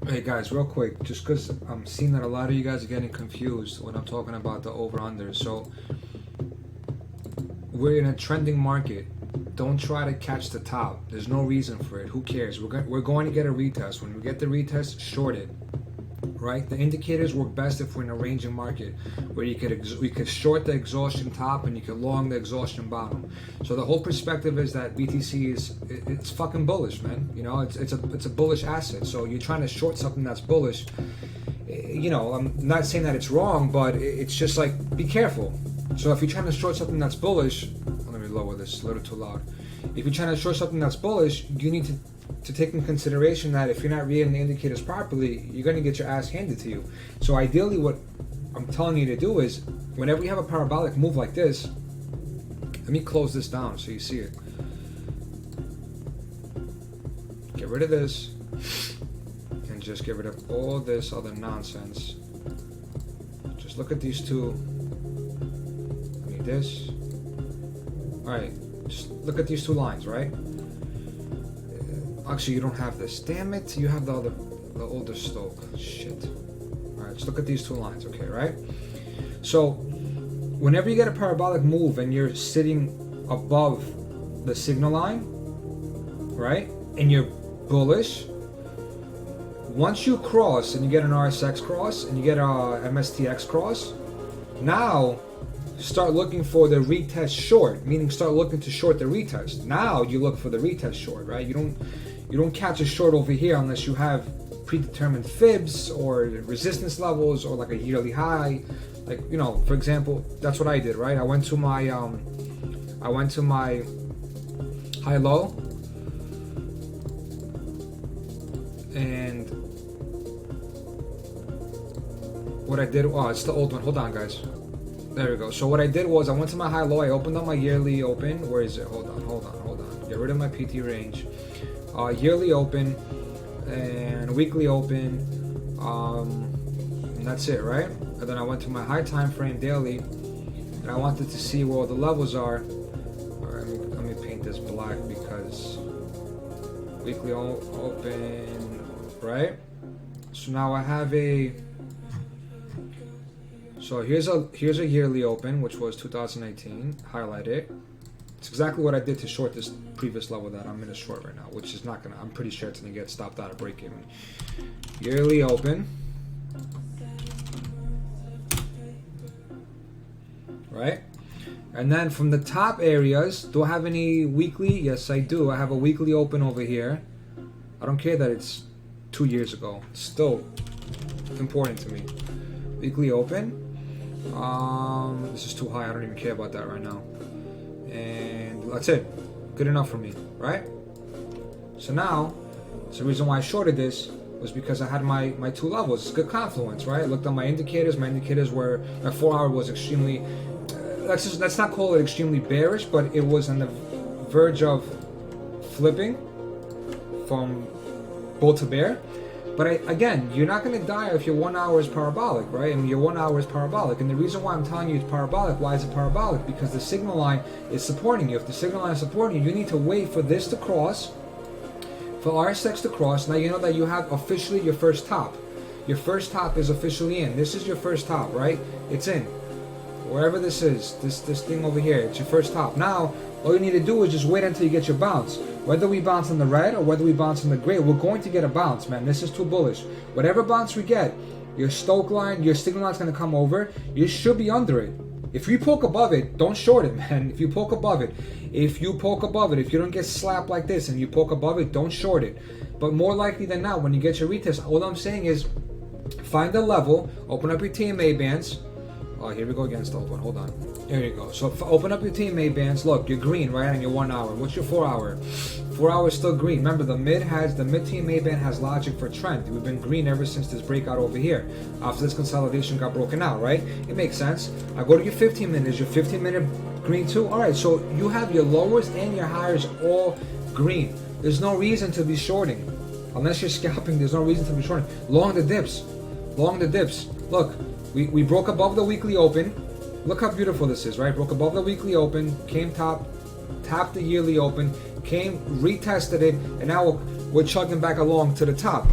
Hey guys, real quick, just because I'm seeing that a lot of you guys are getting confused when I'm talking about the over-under. So, we're in a trending market. Don't try to catch the top. There's no reason for it. Who cares? We're going to get a retest. When we get the retest, short it. Right? The indicators work best if we're in a ranging market where we could short the exhaustion top and you could long the exhaustion bottom. So the whole perspective is that BTC it's fucking bullish, man. You know, it's a bullish asset. So you're trying to short something that's bullish. You know, I'm not saying that it's wrong, but it's just like, be careful. So if you're trying to short something that's bullish, let me lower this, a little too loud. If you're trying to short something that's bullish, you need to take in consideration that if you're not reading the indicators properly, you're going to get your ass handed to you. So ideally, what I'm telling you to do is, whenever you have a parabolic move like this, let me close this down so you see it. Get rid of this, and just get rid of all this other nonsense. Just look at these two. I need this. Alright, just look at these two lines, right? Actually, you don't have this. Damn it, you have the older Stoke. Shit. Alright, just look at these two lines, okay, right? So, whenever you get a parabolic move and you're sitting above the signal line, right, and you're bullish, once you cross and you get an RSX cross and you get a MSTX cross, now start looking for the retest short, meaning start looking to short the retest. Now you look for the retest short, right? You don't catch a short over here unless you have predetermined fibs or resistance levels or like a yearly high. Like, you know, for example, that's what I did, right? I went to my high low, and what I did, oh, it's the old one. Hold on, guys. There we go. So what I did was I went to my high low. I opened up my yearly open. Where is it? Hold on. Get rid of my PT range. Yearly open and weekly open. And that's it, right? And then I went to my high time frame daily, and I wanted to see where all the levels are. All right, let me paint this black because weekly open, right? So now I have a. So here's a yearly open, which was 2018. Highlight it. It's exactly what I did to short this previous level that I'm in a short right now, which is not gonna. I'm pretty sure it's gonna get stopped out of break even. Yearly open, right? And then from the top areas, do I have any weekly? Yes, I do. I have a weekly open over here. I don't care that it's 2 years ago. It's still important to me. Weekly open. This is too high. I don't even care about that right now. And that's it. Good enough for me, right? So now, the reason why I shorted this was because I had my two levels. It's good confluence, right? I looked at my indicators. My indicators were, my 4 hour was extremely, let's not call it extremely bearish, but it was on the verge of flipping from bull to bear. But again, you're not going to die if your 1 hour is parabolic, right? I mean, your 1 hour is parabolic. And the reason why I'm telling you it's parabolic, why is it parabolic? Because the signal line is supporting you. If the signal line is supporting you, you need to wait for this to cross, for RSX to cross. Now you know that you have officially your first top. Your first top is officially in. This is your first top, right? It's in. Wherever this is, this thing over here, it's your first top. Now, all you need to do is just wait until you get your bounce. Whether we bounce in the red or whether we bounce in the gray, we're going to get a bounce, man. This is too bullish. Whatever bounce we get, your Stoke line, your signal line's going to come over. You should be under it. If you poke above it, don't short it, man. If you poke above it, if you don't get slapped like this and you poke above it, don't short it. But more likely than not, when you get your retest, all I'm saying is find a level, open up your TMA bands. Oh, here we go against the old one. Hold on. There you go. So open up your TMA bands. Look, you're green, right? On your 1 hour. What's your 4 hour? 4 hours still green. Remember, the mid TMA band has logic for trend. We've been green ever since this breakout over here. After this consolidation got broken out, right? It makes sense. I go to your 15 minutes. Your 15 minute green too. All right. So you have your lowers and your highs all green. There's no reason to be shorting, unless you're scalping. There's no reason to be shorting. Long the dips. Long the dips. Look. We broke above the weekly open. Look how beautiful this is, right? Broke above the weekly open, came top, tapped the yearly open, came, retested it, and now we're chugging back along to the top.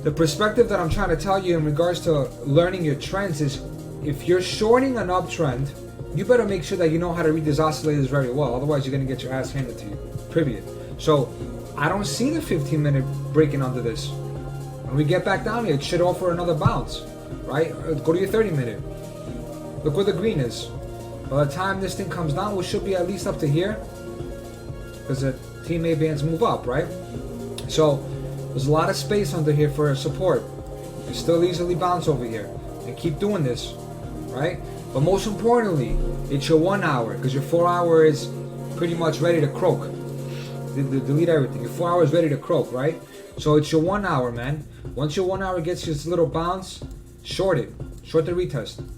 The perspective that I'm trying to tell you in regards to learning your trends is, if you're shorting an uptrend, you better make sure that you know how to read these oscillators very well. Otherwise, you're going to get your ass handed to you. Period. So, I don't see the 15-minute breaking under this. When we get back down here, it should offer another bounce, right? Go to your 30-minute. Look where the green is. By the time this thing comes down, we should be at least up to here, because the TMA bands move up, right? So, there's a lot of space under here for support. You can still easily bounce over here and keep doing this, right? But most importantly, it's your 1 hour, because your 4 hour is pretty much ready to croak. Delete everything. Your 4 hour is ready to croak, right? So it's your 1 hour, man. Once your 1 hour gets this little bounce, short it. Short the retest.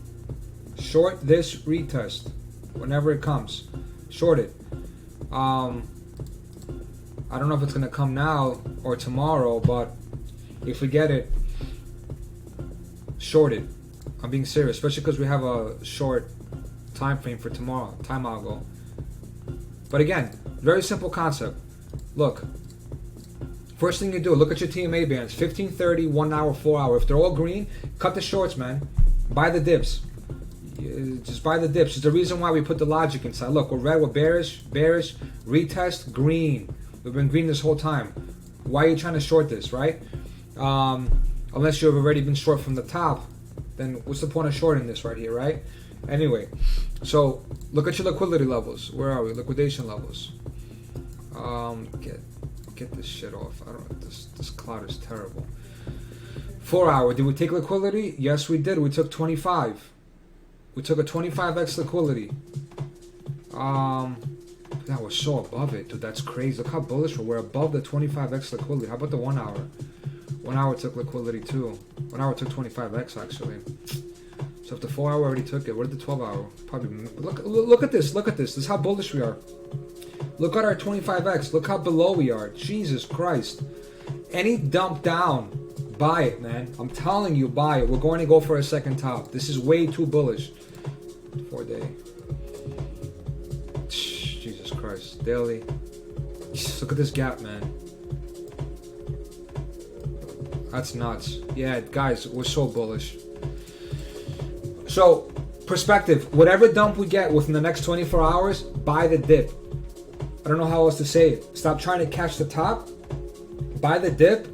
Short this retest whenever it comes. Short it. I don't know if it's gonna come now or tomorrow, but if we get it, short it. I'm being serious, especially because we have a short time frame for tomorrow, time algo. But again, very simple concept. Look, first thing you do, look at your TMA bands, 15, 30, 1 hour, 4 hour. If they're all green, cut the shorts, man. Buy the dips. Just buy the dips. It's the reason why we put the logic inside. Look, we're red, we're bearish, retest, green. We've been green this whole time. Why are you trying to short this, right? Unless you've already been short from the top, then what's the point of shorting this right here, right? Anyway, so look at your liquidity levels. Where are we? Liquidation levels. Get this shit off. I don't. This cloud is terrible. 4 hour. Did we take liquidity? Yes, we did. We took 25. We took a 25x liquidity. That was so above it, dude. That's crazy. Look how bullish we're above the 25x liquidity. How about the 1 hour? 1 hour took liquidity too. 1 hour took 25x actually. So if the 4 hour already took it, what did the 12 hour? Probably. Look at this. Look at this. This is how bullish we are. Look at our 25x. Look how below we are. Jesus Christ. Any dump down, buy it, man. I'm telling you, buy it. We're going to go for a second top. This is way too bullish. 4 day. Jesus Christ. Daily. Look at this gap, man. That's nuts. Yeah, guys, we're so bullish. So, perspective. Whatever dump we get within the next 24 hours, buy the dip. I don't know how else to say it. Stop trying to catch the top. Buy the dip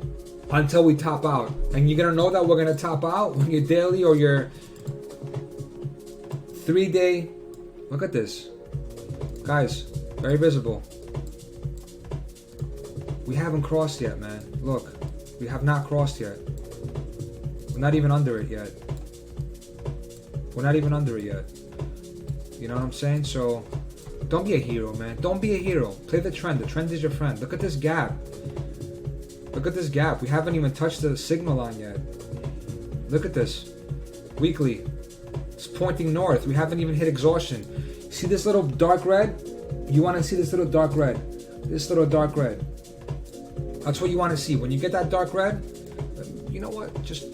until we top out. And you're going to know that we're going to top out when your daily or your 3 day. Look at this. Guys, very visible. We haven't crossed yet, man. Look, we have not crossed yet. We're not even under it yet. We're not even under it yet. You know what I'm saying? So, don't be a hero, man. Don't be a hero. Play the trend. The trend is your friend. Look at this gap. Look at this gap. We haven't even touched the signal line yet. Look at this. Weekly. It's pointing north. We haven't even hit exhaustion. See this little dark red? You want to see this little dark red. This little dark red. That's what you want to see. When you get that dark red, you know what? Just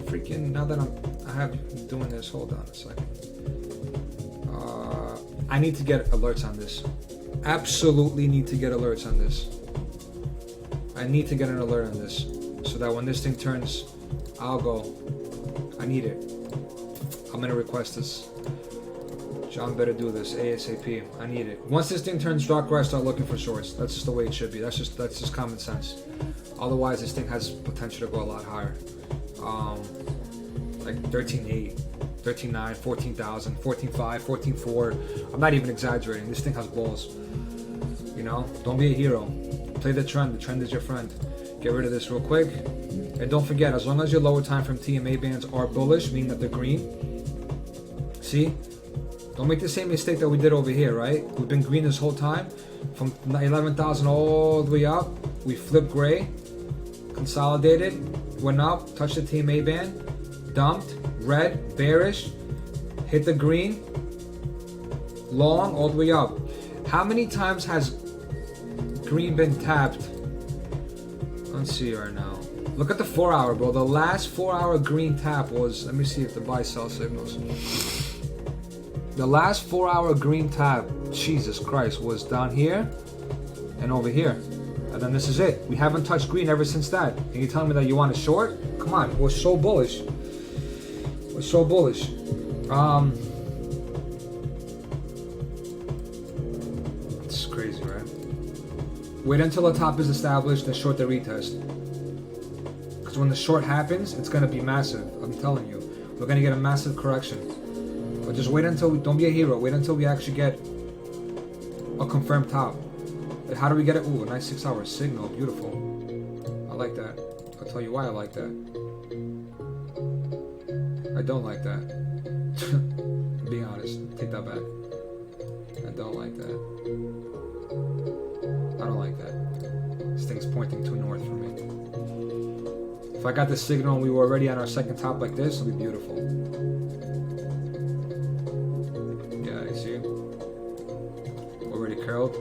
freaking, now that I have been doing this, hold on a second. I need to get alerts on this. Absolutely need to get alerts on this. I need to get an alert on this so that when this thing turns, I'll go. I need it. I'm gonna request this. John better do this ASAP. I need it. Once this thing turns dark red, start looking for shorts. That's just the way it should be. That's just common sense. Otherwise, this thing has potential to go a lot higher. Like 13.8. 13.9, 14,000, 14.5, 14.4. I'm not even exaggerating. This thing has balls. You know, don't be a hero. Play the trend. The trend is your friend. Get rid of this real quick. And don't forget, as long as your lower time frame TMA bands are bullish, meaning that they're green. See? Don't make the same mistake that we did over here, right? We've been green this whole time. From 11,000 all the way up. We flipped gray. Consolidated. Went up. Touched the TMA band. Dumped. Red, bearish, hit the green, long, all the way up. How many times has green been tapped? Let's see right now. Look at the 4 hour, bro. The last 4 hour green tap was, let me see if the buy sell signals. The last 4 hour green tap, Jesus Christ, was down here and over here. And then this is it. We haven't touched green ever since that. And you're telling me that you want to short? Come on, we're so bullish. We're so bullish. It's crazy, right? Wait until the top is established and short the retest. Because when the short happens, it's going to be massive. I'm telling you. We're going to get a massive correction. But just wait until we, don't be a hero. Wait until we actually get a confirmed top. How do we get it? Ooh, a nice 6 hour signal. Beautiful. I like that. I'll tell you why I like that. I don't like that. Being honest. Take that back. I don't like that. I don't like that. This thing's pointing too north for me. If I got the signal and we were already on our second top like this, it'll be beautiful. Yeah, you see? Already curled.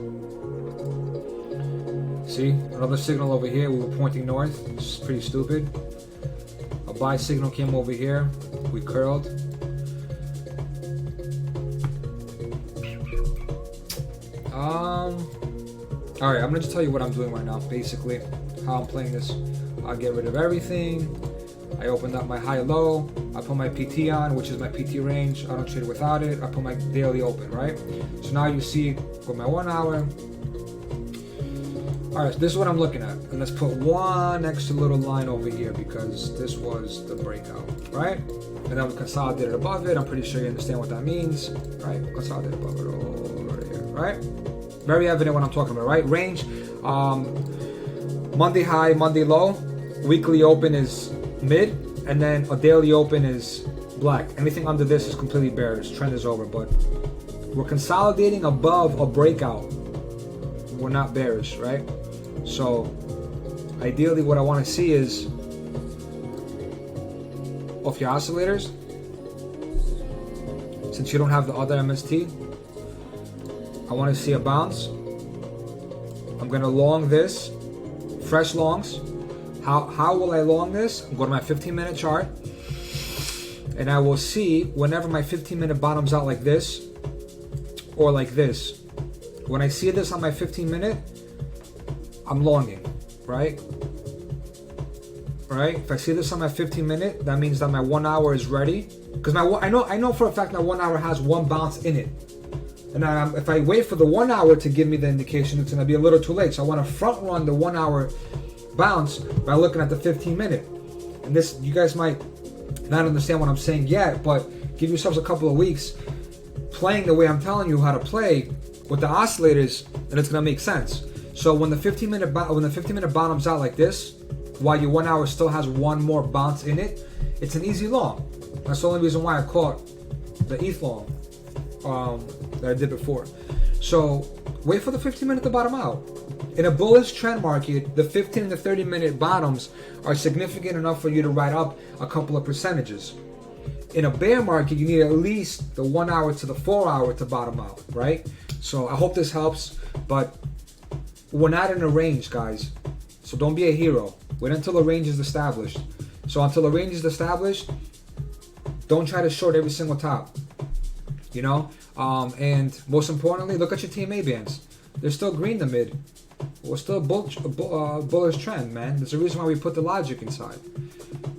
See? Another signal over here, we were pointing north. This is pretty stupid. A buy signal came over here. We curled. Alright, I'm gonna just tell you what I'm doing right now, basically. How I'm playing this. I'll get rid of everything. I opened up my high-low. I put my PT on, which is my PT range. I don't trade without it. I put my daily open, right? So now you see with my 1 hour. Alright, so this is what I'm looking at. And let's put one extra little line over here because this was the breakout, right? And then we consolidated above it. I'm pretty sure you understand what that means, right? Consolidated above it over here, right? Very evident what I'm talking about, right? Range, Monday high, Monday low. Weekly open is mid, and then a daily open is black. Anything under this is completely bearish. Trend is over, but we're consolidating above a breakout. We're not bearish, right? So ideally what I want to see is off your oscillators, since you don't have the other MST, I want to see a bounce. I'm going to long this, fresh longs. How will I long this? Go to my 15-minute chart, and I will see whenever my 15-minute bottoms out like this or like this. When I see this on my 15-minute, I'm longing, right? Right? If I see this on my 15-minute, that means that my 1 hour is ready. Because I know for a fact my 1 hour has one bounce in it. And if I wait for the 1 hour to give me the indication, it's going to be a little too late. So I want to front run the 1 hour bounce by looking at the 15-minute. And this, you guys might not understand what I'm saying yet, but give yourselves a couple of weeks playing the way I'm telling you how to play with the oscillators, and it's going to make sense. So when the 15-minute bottoms out like this, while your 1 hour still has one more bounce in it, it's an easy long. That's the only reason why I caught the ETH long that I did before. So wait for the 15-minute to bottom out. In a bullish trend market, the 15 and the 30-minute bottoms are significant enough for you to ride up a couple of percentages. In a bear market, you need at least the 1 hour to the 4 hour to bottom out, right? So I hope this helps, but we're not in a range, guys. So don't be a hero. Wait until the range is established. So until the range is established, don't try to short every single top. You know? And most importantly, look at your TMA bands. They're still green to mid. We're still bullish trend, man. There's a reason why we put the logic inside.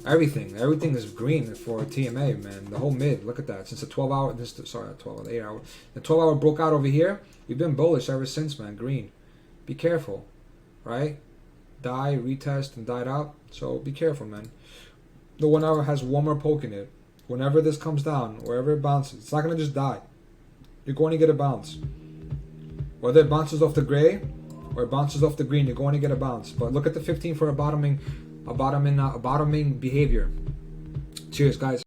Everything is green for TMA, man. The whole mid, look at that. Since the 12 hour, the 8 hour. The 12 hour broke out over here. We've been bullish ever since, man. Green. Be careful, right? Die, retest, and died out. So be careful, man. The 1 hour has one more poke in it. Whenever this comes down, wherever it bounces, it's not going to just die. You're going to get a bounce. Whether it bounces off the gray or it bounces off the green, you're going to get a bounce. But look at the 15 for a bottoming behavior. Cheers, guys.